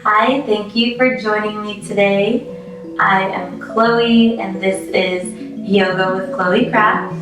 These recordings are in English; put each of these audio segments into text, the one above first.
Hi, thank you for joining me today. I am Chloe and this is Yoga with Chloe Craft.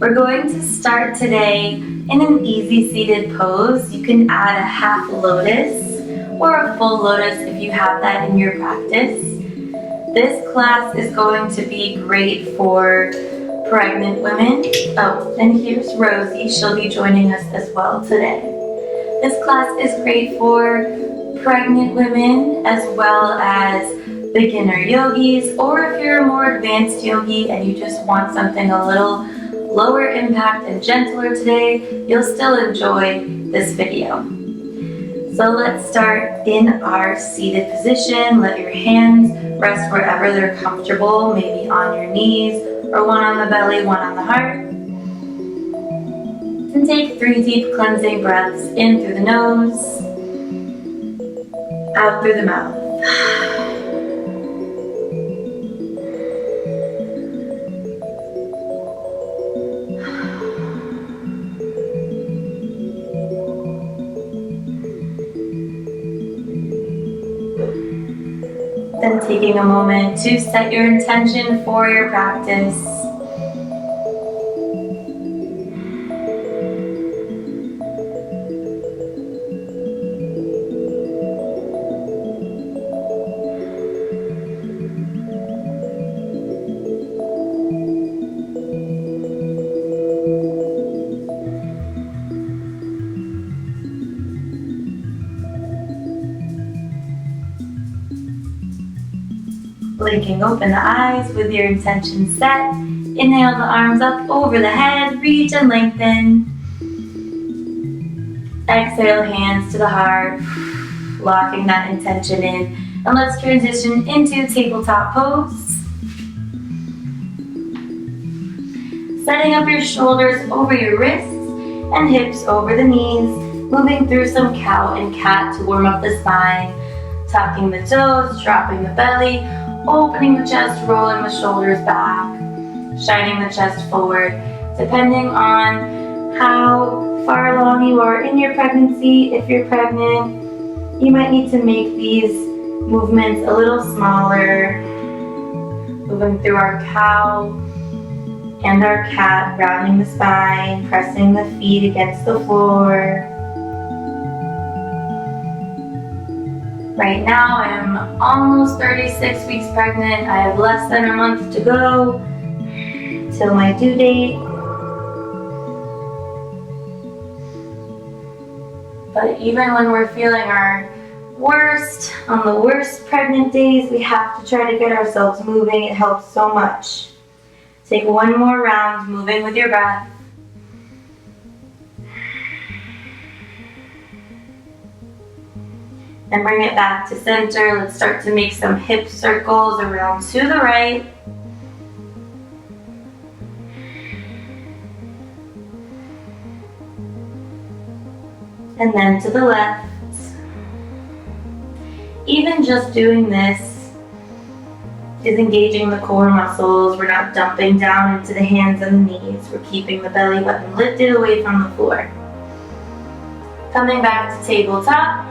We're going to start today in an easy seated pose. You can add a half lotus or a full lotus if you have that in your practice. This class is going to be great for pregnant women. Oh, and here's Rosie. She'll be joining us as well today. This class is great for pregnant women as well as beginner yogis, or if you're a more advanced yogi and you just want something a little lower impact and gentler today, you'll still enjoy this video. So let's start in our seated position. Let your hands rest wherever they're comfortable, maybe on your knees or one on the belly, one on the heart. And take 3 deep cleansing breaths in through the nose, out through the mouth. Then taking a moment to set your intention for your practice. Blinking open the eyes with your intention set. Inhale the arms up over the head, reach and lengthen. Exhale, hands to the heart, locking that intention in. And let's transition into tabletop pose. Setting up your shoulders over your wrists and hips over the knees. Moving through some cow and cat to warm up the spine. Tucking the toes, dropping the belly. Opening the chest, rolling the shoulders back, shining the chest forward. Depending on how far along you are in your pregnancy, if you're pregnant, you might need to make these movements a little smaller. Moving through our cow and our cat, rounding the spine, pressing the feet against the floor. Right now, I am almost 36 weeks pregnant. I have less than a month to go till my due date. But even when we're feeling our worst, on the worst pregnant days, we have to try to get ourselves moving. It helps so much. Take one more round, moving with your breath. And bring it back to center. Let's start to make some hip circles around to the right. And then to the left. Even just doing this is engaging the core muscles. We're not dumping down into the hands and the knees. We're keeping the belly button lifted away from the floor. Coming back to tabletop.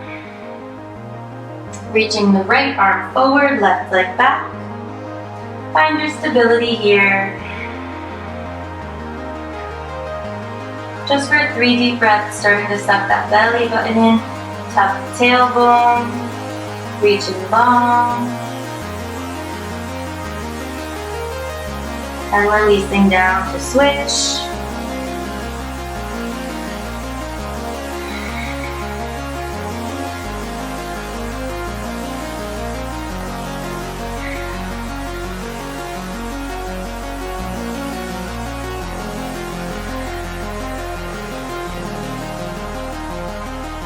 Reaching the right arm forward, left leg back. Find your stability here. Just for 3 deep breaths, starting to suck that belly button in. Tuck the tailbone, reaching long. And releasing down to switch.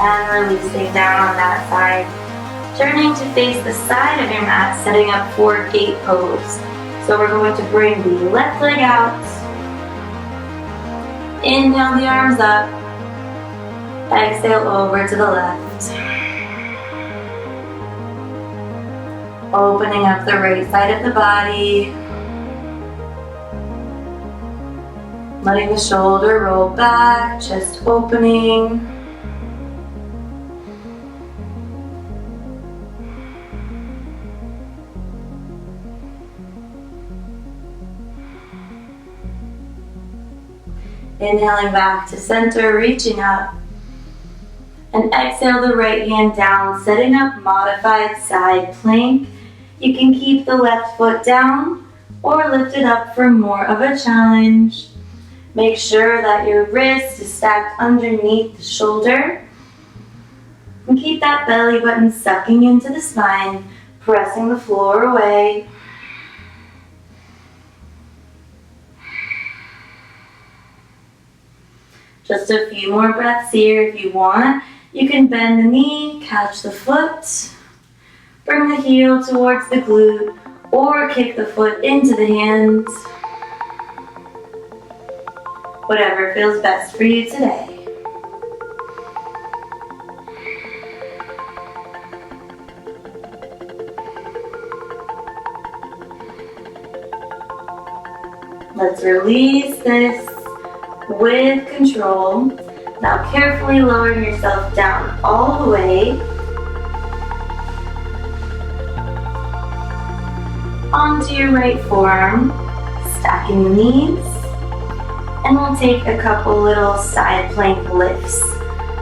And releasing down on that side. Turning to face the side of your mat, setting up for gate pose. So we're going to bring the left leg out. Inhale the arms up. Exhale over to the left. Opening up the right side of the body. Letting the shoulder roll back, chest opening. Inhaling back to center, reaching up. And exhale the right hand down, setting up modified side plank. You can keep the left foot down or lift it up for more of a challenge. Make sure that your wrist is stacked underneath the shoulder. And keep that belly button sucking into the spine, pressing the floor away. Just a few more breaths here if you want. You can bend the knee, catch the foot, bring the heel towards the glute, or kick the foot into the hands. Whatever feels best for you today. Let's release this with control. Now carefully lowering yourself down all the way onto your right forearm, stacking the knees, and we'll take a couple little side plank lifts.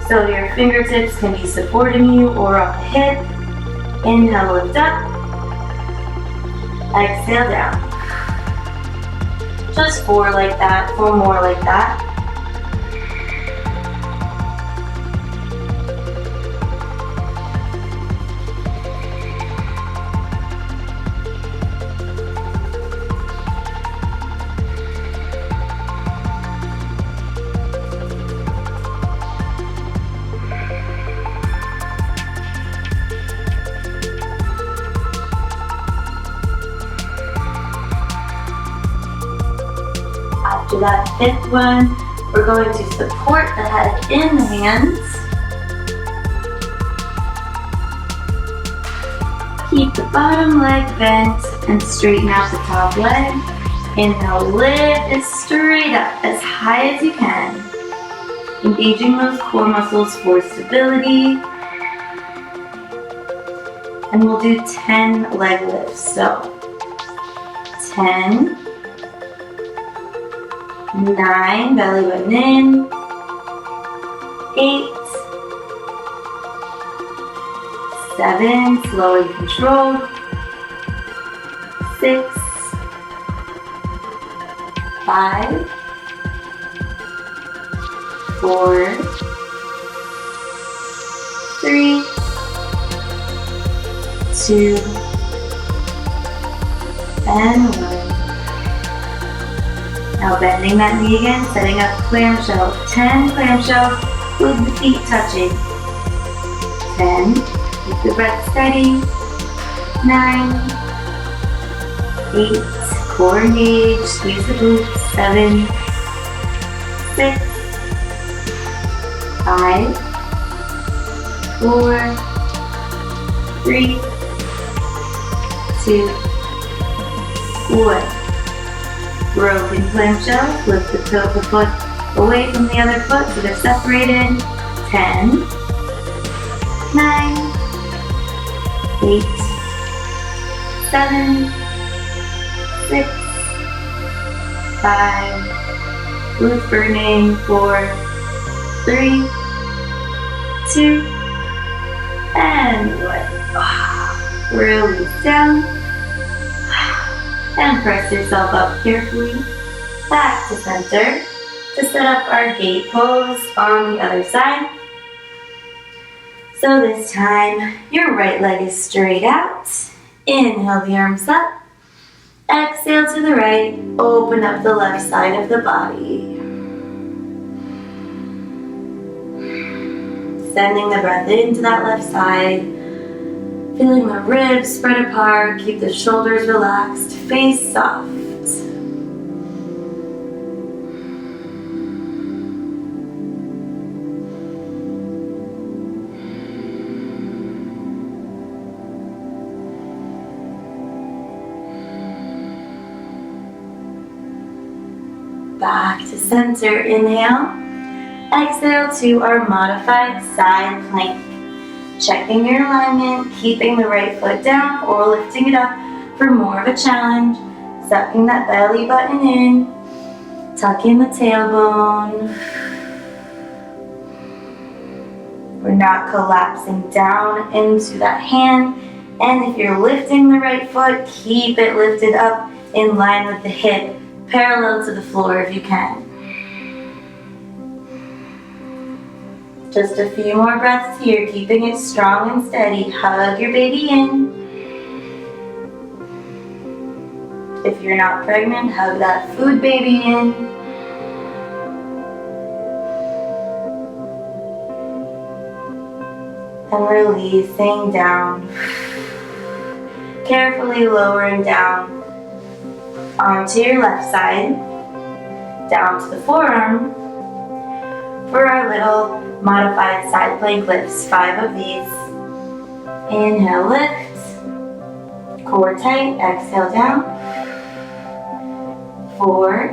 So your fingertips can be supporting you or on the hip. Inhale, lift up. Exhale, down. Just 4 like that, 4 more like that. After that 5th one, we're going to support the head in the hands. Keep the bottom leg bent and straighten out the top leg. Inhale, lift it straight up as high as you can. Engaging those core muscles for stability. And we'll do 10 leg lifts. So 10, 9, belly button in, 8, 7, slow and controlled, 6, 5, 4, 3, 2, and 1. Now bending that knee again, setting up clamshell. 10 clamshells with the feet touching. 10, keep the breath steady. 9, 8, core engaged, squeeze the glutes. 7, 6, 5, 4, 3, 2, 1. Broken clamshells, lift the toe of the foot away from the other foot so they're separated. 10, 9, 8, 7, 6, 5, glutes burning, 4, 3, 2, and 1. Release down. And press yourself up carefully back to center to set up our gate pose on the other side. So this time, your right leg is straight out. Inhale the arms up. Exhale to the right. Open up the left side of the body. Sending the breath into that left side. Feeling the ribs spread apart, keep the shoulders relaxed, face soft. Back to center, inhale. Exhale to our modified side plank. Checking your alignment, keeping the right foot down or lifting it up for more of a challenge. Sucking that belly button in. Tuck in the tailbone. We're not collapsing down into that hand. And if you're lifting the right foot, keep it lifted up in line with the hip, parallel to the floor if you can. Just a few more breaths here, keeping it strong and steady. Hug your baby in. If you're not pregnant, hug that food baby in. And releasing down. Carefully lowering down onto your left side, down to the forearm for our little modified side plank lifts. 5 of these. Inhale, lift. Core tight. Exhale, down. 4,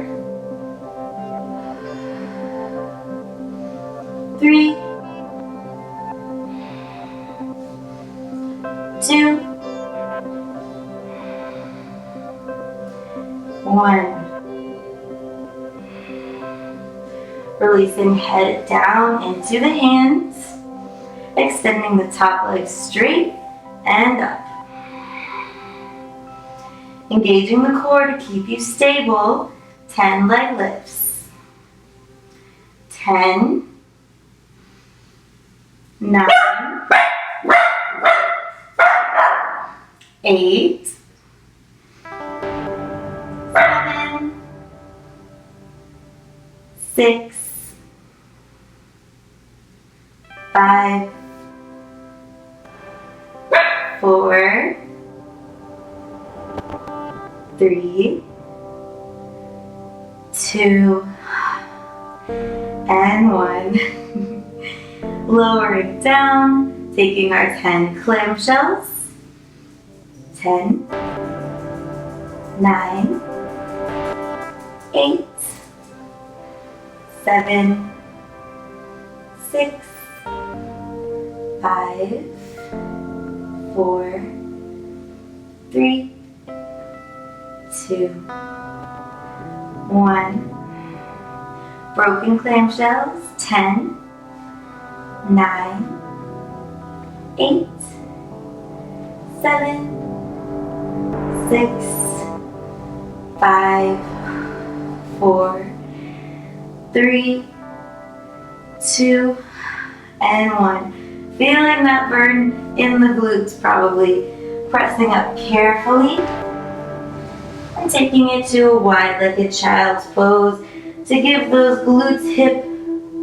3, 2, 1. Releasing head down into the hands, extending the top leg straight and up. Engaging the core to keep you stable. 10 leg lifts. 10, 9, 8, 7, 6, 5, 4, 3, 2, and 1. Lowering down, taking our 10 clamshells. 10, 9, 8, 7, 6, 5, 4, 3, 2, 1. Broken clamshells. 10, 9, 8, 7, 6, 5, 4, 3, 2, and 1. Feeling that burn in the glutes probably. Pressing up carefully and taking it to a wide-legged child's pose to give those glutes,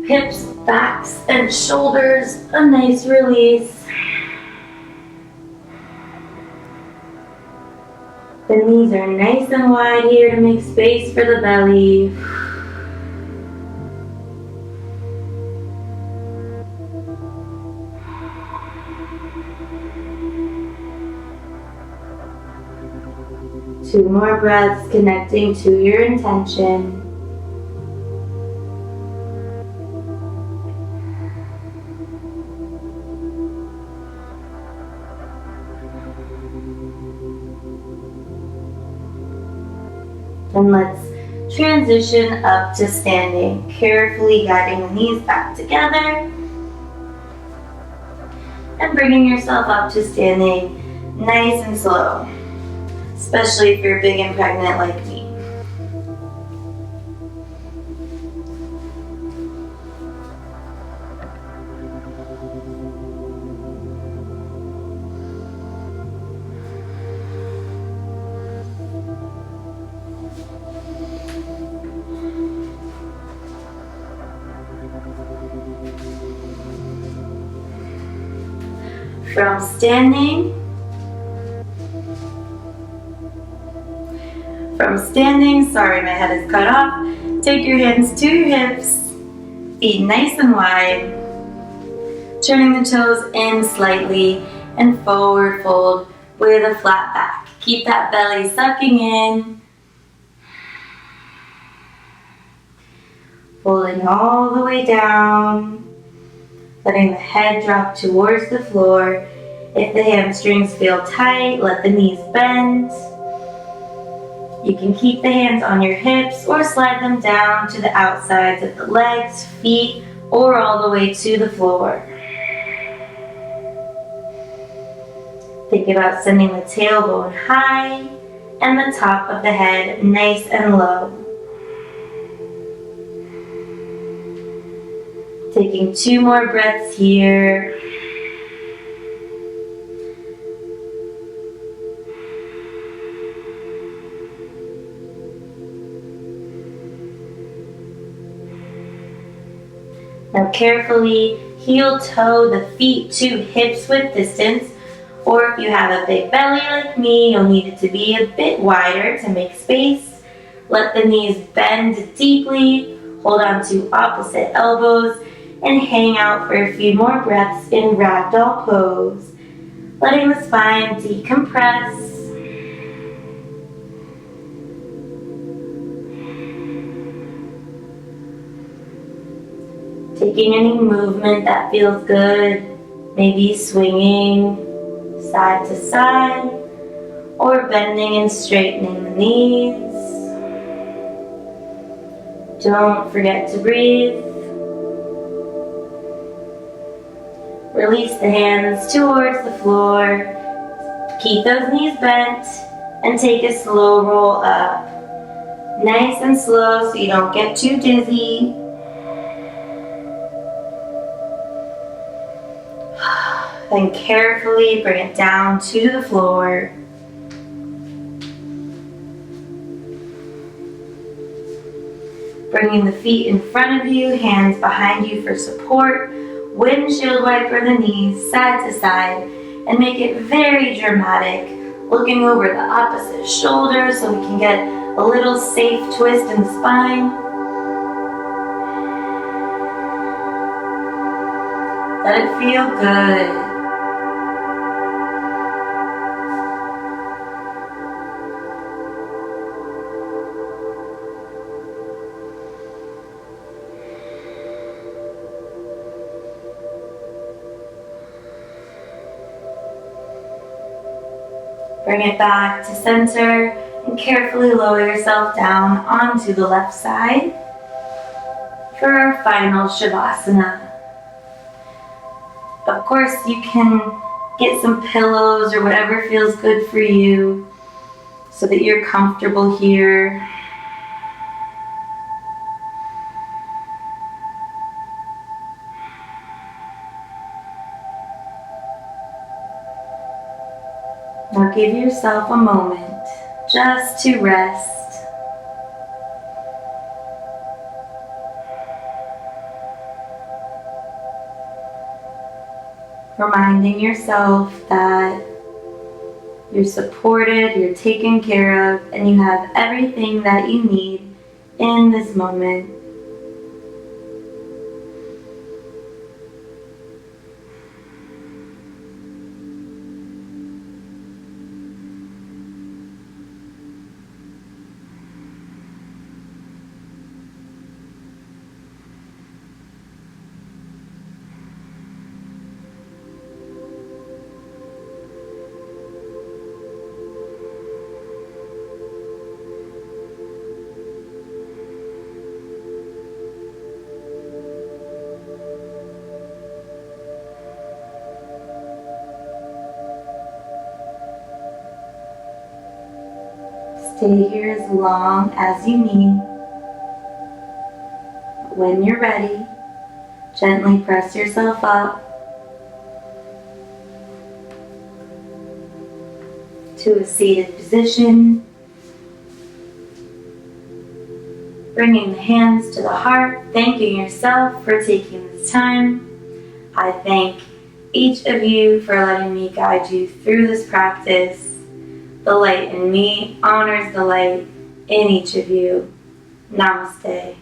hips, backs, and shoulders a nice release. The knees are nice and wide here to make space for the belly. Two more breaths connecting to your intention. And let's transition up to standing, carefully guiding the knees back together and bringing yourself up to standing nice and slow, especially if you're big and pregnant like me. From standing, sorry, my head is cut off. Take your hands to your hips, feet nice and wide, turning the toes in slightly and forward fold with a flat back. Keep that belly sucking in, pulling all the way down, letting the head drop towards the floor. If the hamstrings feel tight, let the knees bend. You can keep the hands on your hips or slide them down to the outsides of the legs, feet, or all the way to the floor. Think about sending the tailbone high and the top of the head nice and low. Taking 2 more breaths here. Now carefully heel toe the feet to hips with distance, or if you have a big belly like me, you'll need it to be a bit wider to make space. Let the knees bend deeply, hold on to opposite elbows, and hang out for a few more breaths in ragdoll pose, letting the spine decompress. Taking any movement that feels good, maybe swinging side to side, or bending and straightening the knees. Don't forget to breathe. Release the hands towards the floor. Keep those knees bent and take a slow roll up. Nice and slow so you don't get too dizzy. Then carefully bring it down to the floor. Bringing the feet in front of you, hands behind you for support. Windshield wiper the knees side to side and make it very dramatic, looking over the opposite shoulder so we can get a little safe twist in the spine. Let it feel good. Bring it back to center and carefully lower yourself down onto the left side for our final Shavasana. Of course, you can get some pillows or whatever feels good for you so that you're comfortable here. Now give yourself a moment just to rest. Reminding yourself that you're supported, you're taken care of, and you have everything that you need in this moment. Stay here as long as you need. When you're ready, gently press yourself up to a seated position. Bringing the hands to the heart, thanking yourself for taking this time. I thank each of you for letting me guide you through this practice. The light in me honors the light in each of you. Namaste.